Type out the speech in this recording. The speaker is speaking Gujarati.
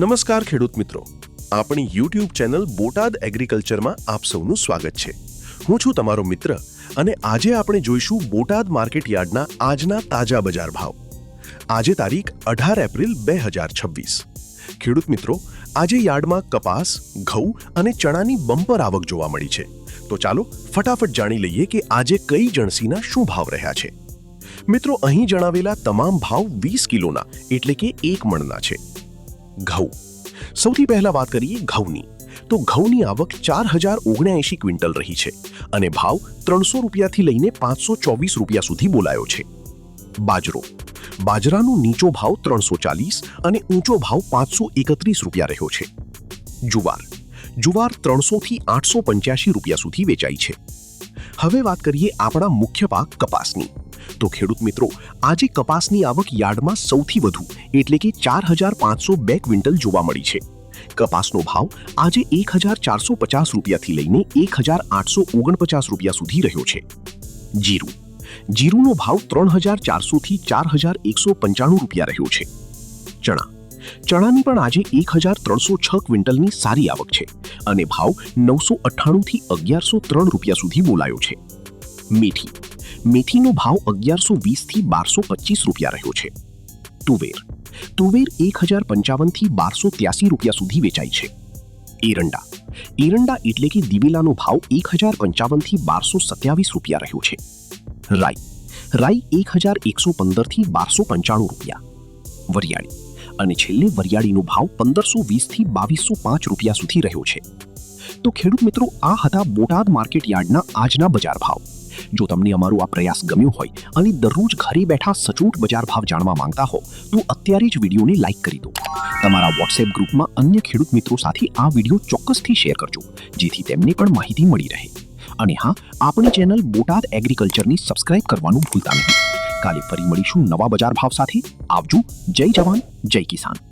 નમસ્કાર ખેડૂત મિત્રો, આપણી યુટ્યુબ ચેનલ બોટાદ એગ્રીકલ્ચરમાં આપ સૌનું સ્વાગત છે। હું છું તમારો મિત્ર અને આજે આપણે જોઈશું બોટાદ માર્કેટ યાર્ડના આજના તાજા બજાર ભાવ। આજે તારીખ 18 એપ્રિલ 2026। ખેડૂત મિત્રો, આજે યાર્ડમાં કપાસ, ઘઉં અને ચણાની બમ્પર આવક જોવા મળી છે। તો ચાલો ફટાફટ જાણી લઈએ કે આજે કઈ જણસીના શું ભાવ રહ્યા છે। મિત્રો, અહીં જણાવેલા તમામ ભાવ 20 કિલોના એટલે કે 1 મણના છે। ઘઉં, સૌથી પહેલા વાત કરીએ ઘઉંની, તો ઘઉંની આવક 4079 ક્વિન્ટલ રહી છે અને ભાવ 300 રૂપિયાથી લઈને 524 રૂપિયા સુધી બોલાયો છે। બાજરો, બાજરાનો નીચો ભાવ 340 અને ઊંચો ભાવ 531 રૂપિયા રહ્યો છે। જુવાર, જુવાર 300 થી 885 રૂપિયા સુધી વેચાઈ છે। હવે વાત કરીએ આપણા મુખ્ય પાક કપાસની, તો ખેડૂત મિત્રો, આજે કપાસની આવક યાર્ડમાં સૌથી વધુ એટલે કે 4502 ક્વિન્ટલ જોવા મળી છે। કપાસનો ભાવ આજે 1450 રૂપિયાથી લઈને 1849 રૂપિયા સુધી રહ્યો છે। જીરું, જીરુંનો ભાવ 3400 થી 4195 રૂપિયા રહ્યો છે। ચણા, ચણાની પણ આજે 1306 ક્વિન્ટલની સારી આવક છે અને ભાવ 998 થી 1103 રૂપિયા સુધી બોલાયો છે। મેથી, મેથીનો ભાવ 1120 થી 1225 રૂપિયા રહ્યો છે। તુવેર, તુવેર 1055 થી 1283 રૂપિયા સુધી વેચાઈ છે। એરંડા, એરંડા એટલે કે દિવેલાનો ભાવ 1055 થી 1227 રૂપિયા રહ્યો છે। રાઈ, રાઈ 1115 થી 1295 રૂપિયા। વરિયાળી, અને છેલ્લે વરિયાળીનો ભાવ 1520 થી 2205 રૂપિયા સુધી રહ્યો છે। તો ખેડૂત મિત્રો, આ હતા બોટાદ માર્કેટ યાર્ડના આજના બજાર ભાવ। જો તમને અમારો આ પ્રયાસ ગમ્યો હોય અને દરરોજ ઘરે બેઠા સચોટ બજાર ભાવ જાણવા માંગતા હો તો અત્યારે જ વિડીયોને લાઈક કરી દો। તમારા વોટ્સએપ ગ્રુપમાં અન્ય ખેડૂત મિત્રો સાથે આ વિડીયો ચોક્કસથી શેર કરજો જેથી તેમને પણ માહિતી મળી રહે। અને હા, આપણી ચેનલ બોટાદ એગ્રીકલ્ચરની સબસ્ક્રાઇબ કરવાનું ભૂલતા નહીં। કાલે ફરી મળીશું નવા બજાર ભાવ સાથે। આવજો। જય જવાન, જય કિસાન।